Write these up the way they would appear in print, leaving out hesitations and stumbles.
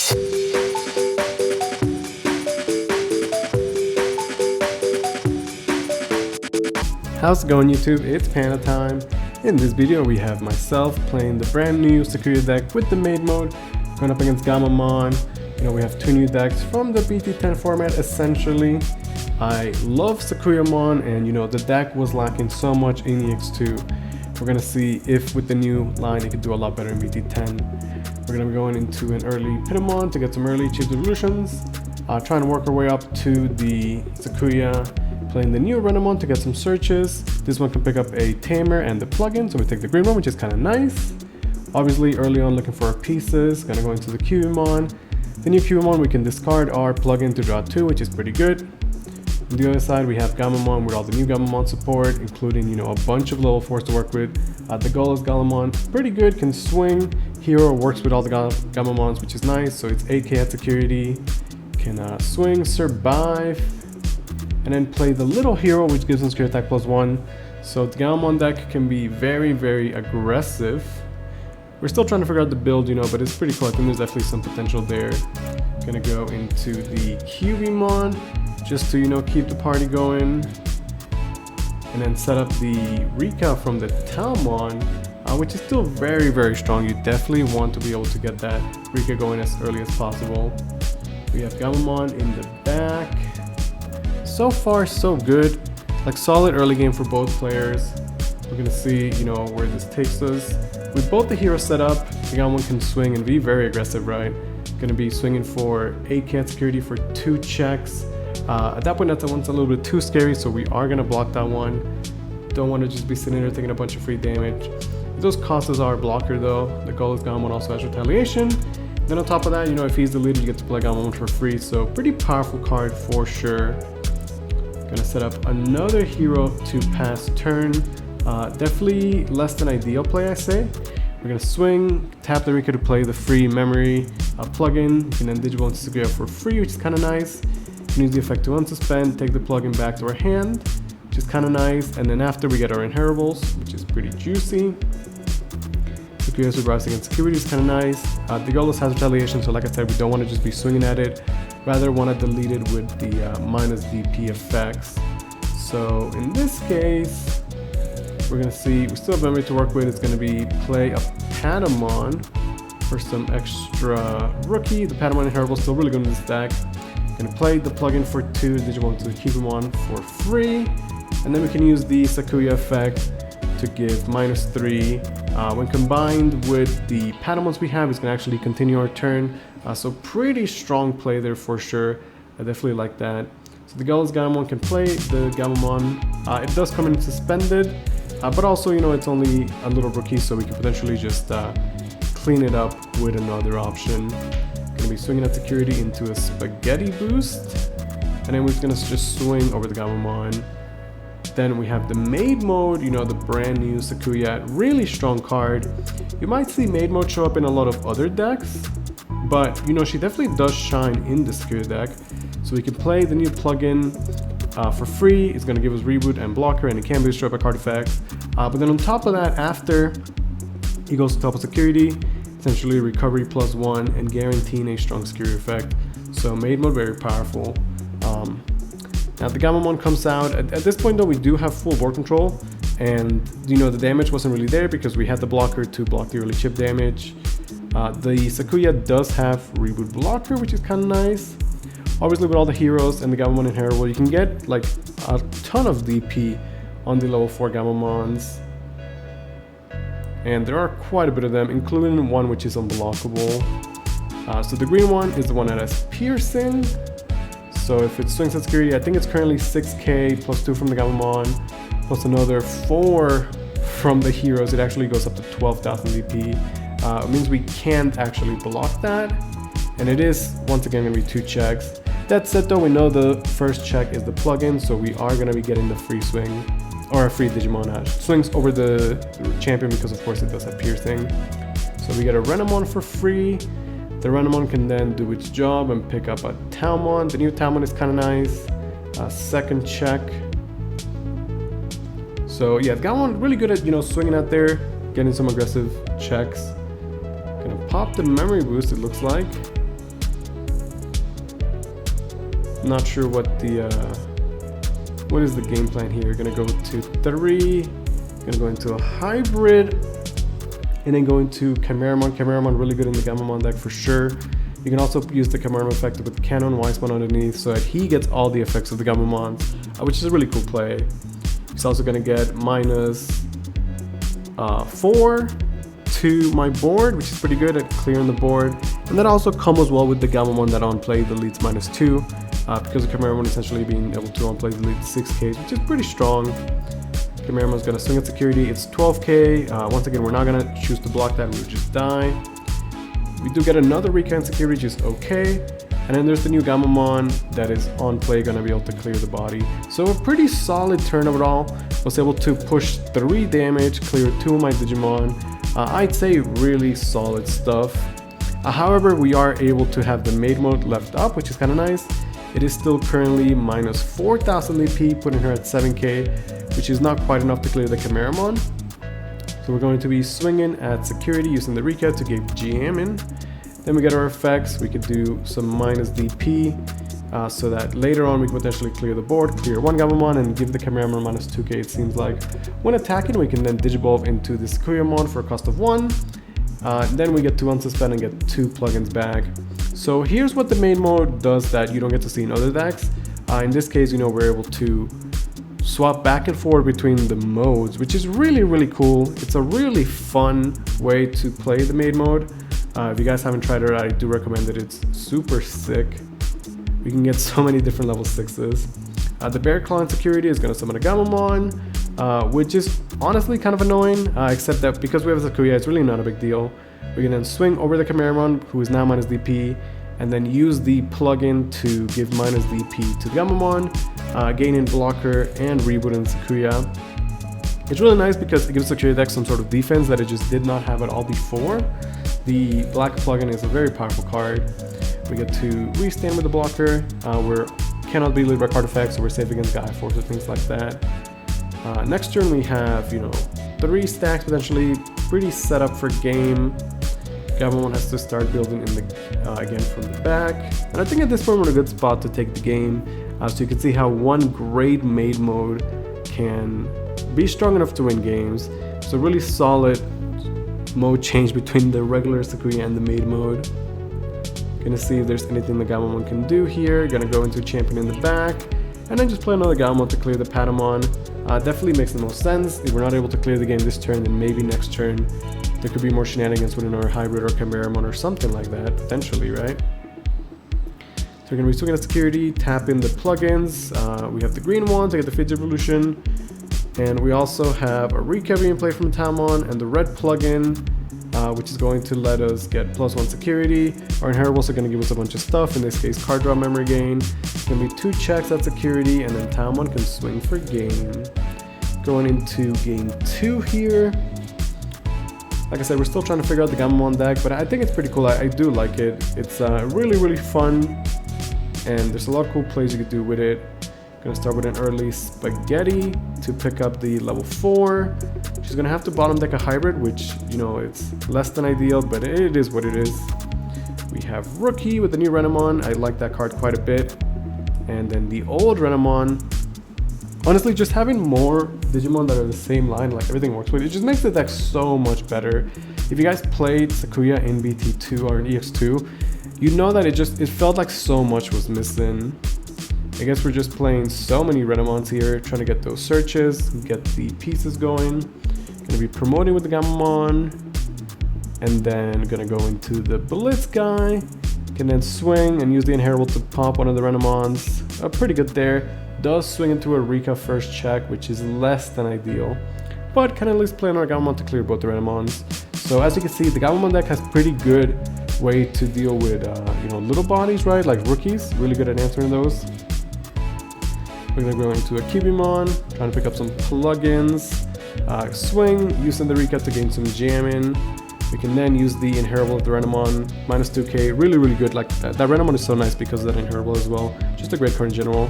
How's it going, YouTube? It's Panda time. In this video we have myself playing the brand new Sakuya deck with the Maid mode, going up against Gammamon. We have two new decks from the BT10 format essentially. I love Sakuyamon, and the deck was lacking so much in EX2. We're gonna see if with the new line it could do a lot better in BT10. We're gonna be going into an early Pitamon to get some early cheap evolutions, trying to work our way up to the Sakuya, playing the new Renamon to get some searches. This one can pick up a Tamer and the plugin, so we take the green one, which is kind of nice. Obviously early on looking for our pieces, gonna go into the Cubemon. The new Cubemon, we can discard our plugin to draw 2, which is pretty good. On the other side we have Gammamon with all the new Gammamon support, including a bunch of level 4s to work with. The goal is Gammamon, pretty good, can swing. Hero works with all the Gammamons, which is nice, so it's 8k at security. Can swing, survive, and then play the little hero, which gives him secure attack +1. So the Gammamon deck can be very, very aggressive. We're still trying to figure out the build, but it's pretty cool. I think there's definitely some potential there. Gonna go into the Cubemon just to keep the party going, and then set up the Rika from the Talmon, which is still very, very strong. You definitely want to be able to get that Rika going as early as possible. We have Gammamon in the back. So far so good, like solid early game for both players. We're gonna see where this takes us. With both the heroes set up, the Gammamon can swing and be very aggressive, right? Gonna be swinging for 8k at security for 2 checks. At that point, that one's a little bit too scary, so we are gonna block that one. Don't want to just be sitting there taking a bunch of free damage. Those cost us our blocker though. The goal is Gammamon also has retaliation. Then on top of that, if he's the leader, you get to play Gammamon for free, so pretty powerful card for sure. Gonna set up another hero to pass turn. Definitely less than ideal play, I say. We're gonna swing, tap the Rika to play the free memory plugin. You can then Digimon TCG for free, which is kind of nice. You can use the effect to unsuspend, take the plugin back to our hand, which is kind of nice. And then after we get our inheribles, which is pretty juicy. Sakuya survives against security is kind of nice. The Golos has retaliation, so like I said, we don't want to just be swinging at it. Rather want to delete it with the minus DP effects. So in this case, we're going to see, we still have memory to work with. It's going to be play a Patamon for some extra rookie. The Patamon inheritable still really good in this deck. Going to play the plugin for 2 Digimon to keep him on for free. And then we can use the Sakuya effect to give -3. When combined with the Patamons we have, it's going to actually continue our turn. So pretty strong play there for sure. I definitely like that. So the Galos Gammamon can play the Gammamon. It does come in suspended, but also it's only a little rookie, so we can potentially just clean it up with another option. Gonna be swinging at security into a spaghetti boost, and then we're gonna just swing over the Gammamon. Then we have the Maid mode, the brand new Sakuya, really strong card. You might see Maid mode show up in a lot of other decks, but she definitely does shine in the Sakuya deck. So we can play the new plugin for free. It's going to give us reboot and blocker, and it can boost up card effects. But then on top of that, after he goes to top of security, essentially recovery +1 and guaranteeing a strong security effect. So Maid mode, very powerful. Now the Gammamon comes out. At this point though, we do have full board control, and the damage wasn't really there because we had the blocker to block the early chip damage. The Sakuya does have reboot blocker, which is kind of nice. Obviously with all the heroes and the Gammamon inheritable, you can get like a ton of DP on the level 4 Gammamons. And there are quite a bit of them, including one which is unblockable. So the green one is the one that has piercing. So if it swings at security, I think it's currently 6k +2 from the Gammamon, plus another 4 from the heroes. It actually goes up to 12,000 DP. It means we can't actually block that. And it is, once again, going to be 2 checks. That said though, we know the first check is the plugin, so we are going to be getting the free swing, or a free Digimon swings over the champion, because of course it does have piercing. So we get a Renamon for free. The Renamon can then do its job and pick up a Talmon. The new Talmon is kind of nice. Second check. So yeah, Gammamon really good at swinging out there, getting some aggressive checks. Gonna pop the memory boost, it looks like. Not sure what is the game plan here. Gonna go to 3, gonna go into a hybrid, and then go into Canoweissmon. Canoweissmon really good in the Gammamon deck for sure. You can also use the Canoweissmon effect with Canoweissmon underneath so that he gets all the effects of the Gammamons, which is a really cool play. He's also gonna get -4 to my board, which is pretty good at clearing the board. And that also combos well with the Gammamon that on play deletes -2, because the Canoweissmon essentially being able to on play delete 6K, which is pretty strong. Gammamon is going to swing at security. It's 12K. Once again, we're not going to choose to block that. We would just die. We do get another recon security, which is okay. And then there's the new Gammamon that is on play, going to be able to clear the body. So a pretty solid turn overall. Was able to push 3 damage, clear 2 of my Digimon. I'd say really solid stuff. However, we are able to have the Maid mode left up, which is kind of nice. It is still currently -4,000 AP, putting her at 7K, which is not quite enough to clear the Gammamon. So we're going to be swinging at security using the recap to give Gammamon. Then we get our effects. We could do some -DP, so that later on we can potentially clear the board, clear 1 Gammamon, and give the Gammamon -2K. It seems like when attacking, we can then Digivolve into the Sakuyamon for a cost of 1. Then we get to unsuspend and get 2 plugins back. So here's what the main mode does that you don't get to see in other decks. In this case, we're able to swap back and forth between the modes, which is really cool. It's a really fun way to play the maid mode. If you guys haven't tried it, I do recommend it. It's super sick. We can get so many different level 6s. The Bear Claw in security is going to summon a Gammamon, which is honestly kind of annoying, except that because we have Sakuya, it's really not a big deal. We can then swing over the Canoweissmon, who is now -DP, and then use the plugin to give -DP to the Gammamon, gain in blocker and reboot in Sakuya. It's really nice because it gives Sakuya deck some sort of defense that it just did not have at all before. The black plugin is a very powerful card. We get to restand with the blocker. We cannot be deleted by card effects, so we're safe against Gaia Force or things like that. Next turn we have, 3 stacks potentially, pretty set up for game. Gammamon has to start building in the again from the back, and I think at this point we're in a good spot to take the game. So you can see how one great maid mode can be strong enough to win games. So really solid mode change between the regular Sakuya and the maid mode. Gonna see if there's anything the Gammamon can do here. Gonna go into champion in the back, and then just play another Gammamon to clear the Patamon. Definitely makes the most sense. If we're not able to clear the game this turn, then maybe next turn there could be more shenanigans within our hybrid or Gammamon or something like that, potentially, right? So we're going to be swinging at security, tap in the plugins. We have the green one to get the Fidget Evolution, and we also have a recovery in play from Tamon and the red plugin, which is going to let us get +1 security. Our inheritables are going to give us a bunch of stuff, in this case card draw memory gain. It's going to be 2 checks at security, and then Tamon can swing for game. Going into game 2 here. Like I said, we're still trying to figure out the Gammamon deck, but I think it's pretty cool. I do like it. It's really fun, and there's a lot of cool plays you could do with it. Gonna start with an early Spaghetti to pick up the level 4. She's gonna have to bottom deck a hybrid, which, it's less than ideal, but it is what it is. We have Rookie with the new Renamon. I like that card quite a bit. And then the old Renamon. Honestly, just having more Digimon that are the same line, like everything works with it, just makes the deck so much better. If you guys played Sakuya in BT2 or in EX2, you know that it felt like so much was missing. I guess we're just playing so many Renamons here, trying to get those searches, get the pieces going. Gonna be promoting with the Gammamon, and then gonna go into the Blitz guy. Can then swing and use the inheritable to pop one of the Renamons. Pretty good there. Does swing into a Rika first check, which is less than ideal, but can at least play on our Gammamon to clear both the Renamons. So as you can see, the Gammamon deck has pretty good way to deal with little bodies, right? Like rookies, really good at answering those. We're gonna go into a Cubimon, trying to pick up some plugins. Swing, using the Rika to gain some jamming. We can then use the inheritable of the Renamon, -2K, really good. Like that Renamon is so nice because of that inheritable as well. Just a great card in general.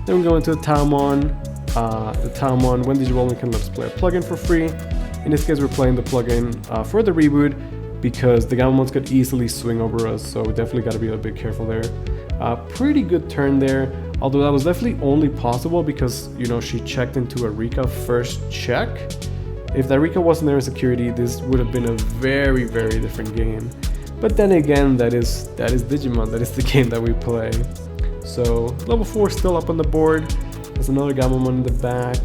Then we go into the Taomon. The Taomon, when Digivolve, we can let us play a plugin for free. In this case, we're playing the plugin for the reboot. because the Gammamons could easily swing over us, so we definitely got to be a bit careful there. Pretty good turn there, although that was definitely only possible because, you know, she checked into a Rika first check. If that Rika wasn't there in security, this would have been a very, very different game. But then again, that is Digimon, that is the game that we play. So level 4 still up on the board. There's another Gammamon in the back.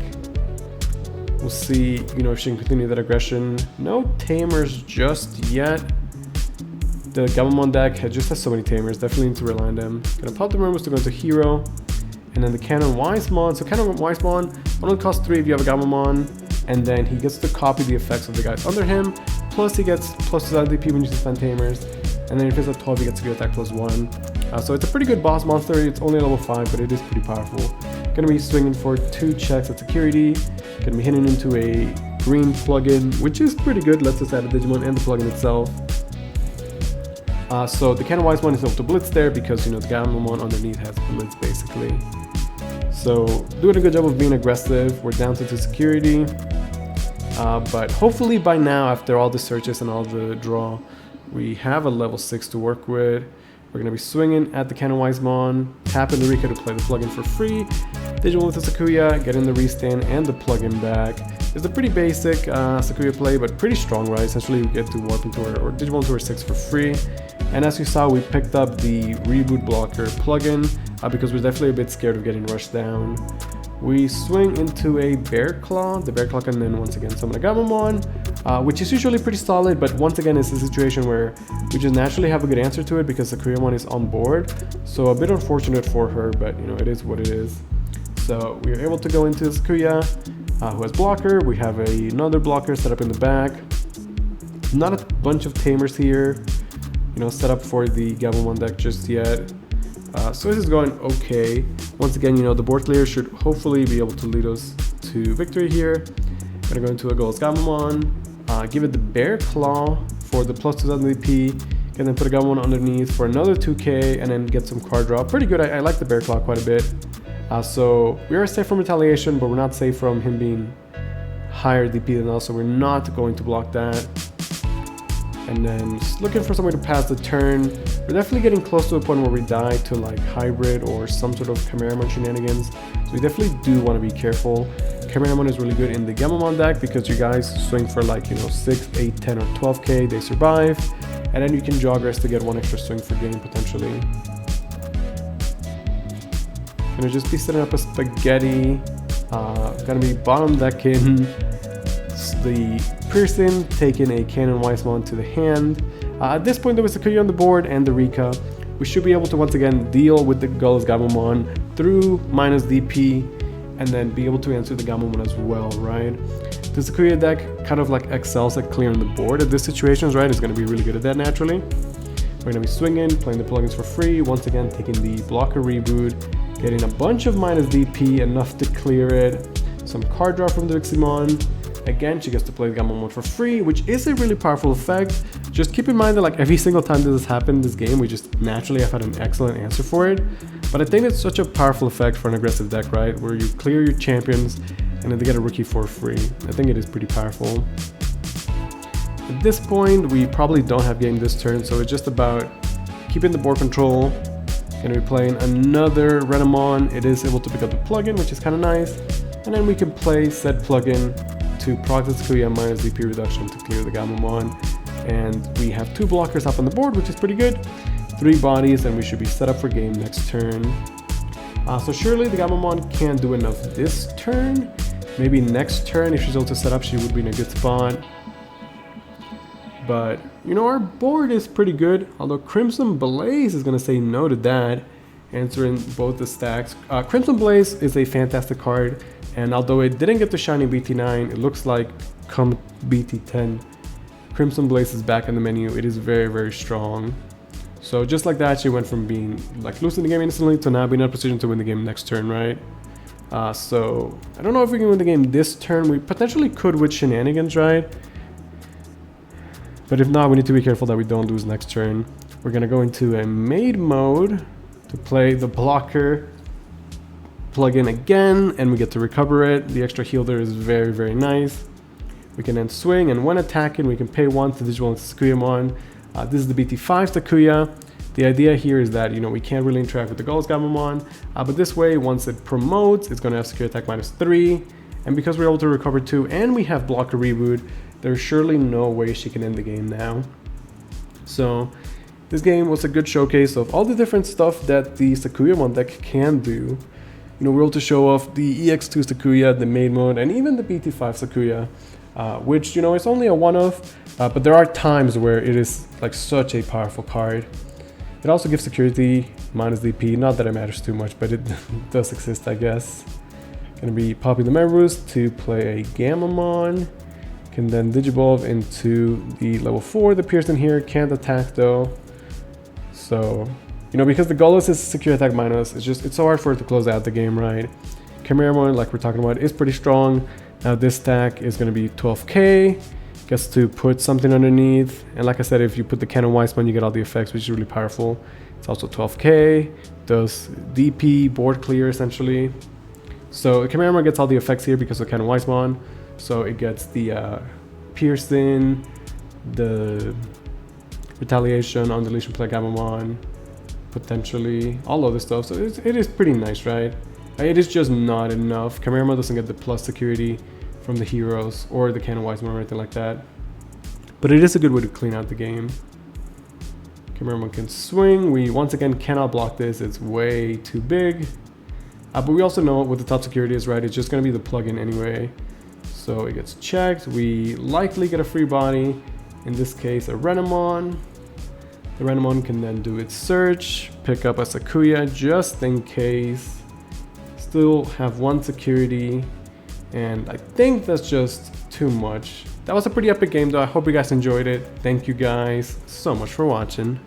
We'll see, you know, if she can continue that aggression. No tamers just yet. The Gammamon deck just has so many tamers, definitely need to rely on them. Gonna pop the Mermos to go into Hero. And then the Canoweissmon. So Canoweissmon only costs 3 if you have a Gammamon. And then he gets to copy the effects of the guys under him. Plus he gets plus 2 DP when you spend tamers. And then if it's at 12, he gets to attack +1. So it's a pretty good boss monster. It's only level 5, but it is pretty powerful. Gonna be swinging for 2 checks at security. Gonna be hitting into a green plugin, which is pretty good. Let's just add a Digimon and the plugin itself. So the Canoweissmon is able to blitz there because, you know, the Gammamon underneath has blitz basically. So doing a good job of being aggressive. We're down to 2 security. But hopefully by now, after all the searches and all the draw, we have a level 6 to work with. We're going to be swinging at the Canoweissmon, tapping the Rika to play the plugin for free. Digimon with the Sakuya, getting the restand and the plugin back. It's a pretty basic Sakuya play, but pretty strong, right? Essentially, we get to warp into her, or Digimon to her 6 for free. And as you saw, we picked up the reboot blocker plugin because we're definitely a bit scared of getting rushed down. We swing into a Bear Claw. The Bear Claw can then once again summon a Gammamon, which is usually pretty solid, but once again it's a situation where we just naturally have a good answer to it because the Sakuyamon is on board. So a bit unfortunate for her, but you know, it is what it is. So we are able to go into Sakuya, who has blocker. We have another blocker set up in the back. Not a bunch of tamers here, you know, set up for the Gammamon deck just yet. So this is going okay. Once again, you know, the board clear should hopefully be able to lead us to victory here. Gonna go into a Gold's Gammamon, give it the Bear Claw for the plus 2000 DP, and then put a Gammamon underneath for another 2k, and then get some card draw. Pretty good. I like the Bear Claw quite a bit. So we are safe from retaliation, but we're not safe from him being higher DP than us, so we're not going to block that. And then just looking for somewhere to pass the turn. We're definitely getting close to a point where we die to like hybrid or some sort of Canoweissmon shenanigans. So we definitely do want to be careful. Canoweissmon is really good in the Gammamon deck because you guys swing for like, you know, 6, 8, 10, or 12k, they survive. And then you can jogger's to get 1 extra swing for game potentially. Gonna just be setting up a spaghetti. Gonna be bottom decking the Pearson, taking a Canoweissmon to the hand. At this point there was Sakuya on the board and the Rika. We should be able to once again deal with the Gull's Gammamon through minus DP and then be able to answer the Gammamon as well, right? The Sakuya deck kind of like excels at clearing the board at these situations, right? It's going to be really good at that naturally. We're going to be swinging, playing the plugins for free, once again taking the blocker reboot, getting a bunch of minus DP, enough to clear it, some card draw from the Digimon. Again, she gets to play the Gammamon for free, which is a really powerful effect. Just keep in mind that like every single time this has happened in this game, we just naturally have had an excellent answer for it. But I think it's such a powerful effect for an aggressive deck, right? Where you clear your champions and then they get a rookie for free. I think it is pretty powerful. At this point, we probably don't have game this turn, so it's just about keeping the board control. Gonna be playing another Renamon. It is able to pick up the plugin, which is kind of nice. And then we can play said plugin to proc the Sakuya minus DP reduction to clear the Gammamon. And we have 2 blockers up on the board, which is pretty good. 3 bodies, and we should be set up for game next turn. So surely the Gammamon can't do enough this turn. Maybe next turn, if she's able to set up, she would be in a good spot. But, you know, our board is pretty good. Although Crimson Blaze is going to say no to that, answering both the stacks. Crimson Blaze is a fantastic card. And although it didn't get the shiny BT9, it looks like come BT10, Crimson Blaze is back in the menu. It is very, very strong. So just like that, she went from being like losing the game instantly to now being in a position to win the game next turn, right? So I don't know if we can win the game this turn. We potentially could with shenanigans, right? But if not, we need to be careful that we don't lose next turn. We're gonna go into a Maid mode to play the blocker plug in again, and we get to recover it. The extra heal there is very, very nice. We can then swing, and when attacking, we can pay 1 to Digimon Sakuyamon. This is the BT5 Sakuya. The idea here is that, we can't really interact with the Gallus Gammamon, but this way, once it promotes, it's going to have secure attack -3, and because we're able to recover 2 and we have blocker reboot, there's surely no way she can end the game now. So this game was a good showcase of all the different stuff that the Sakuyamon deck can do. We're able to show off the EX2 Sakuya, the Maid mode, and even the BT5 Sakuya, which, is only a one-off, but there are times where it is like such a powerful card. It also gives security -DP, not that it matters too much, but it does exist, I guess. Gonna be popping the members to play a Gammamon. Can then Digivolve into the level 4. The Pearson here can't attack though. So, because the Gallus is secure attack minus, it's so hard for it to close out the game, right? Gammamon, like we're talking about, is pretty strong. Now this stack is going to be 12k. Gets to put something underneath. And like I said, if you put the Canoweissmon, you get all the effects, which is really powerful. It's also 12k. Does DP, board clear essentially. So Gammamon gets all the effects here because of Canoweissmon. So it gets the Pearson, the retaliation on deletion play Gammamon, potentially all of this stuff. So it is pretty nice, right? It is just not enough. Gammamon doesn't get the plus security from the heroes or the Canoweissmon or anything like that. But it is a good way to clean out the game. Gammamon can swing. We once again cannot block this. It's way too big. But we also know what the top security is, right? It's just going to be the plugin anyway. So it gets checked. We likely get a free body. In this case, a Renamon. The Renamon can then do its search, pick up a Sakuya just in case. Still have 1 security. And I think that's just too much. That was a pretty epic game though. I hope you guys enjoyed it. Thank you guys so much for watching.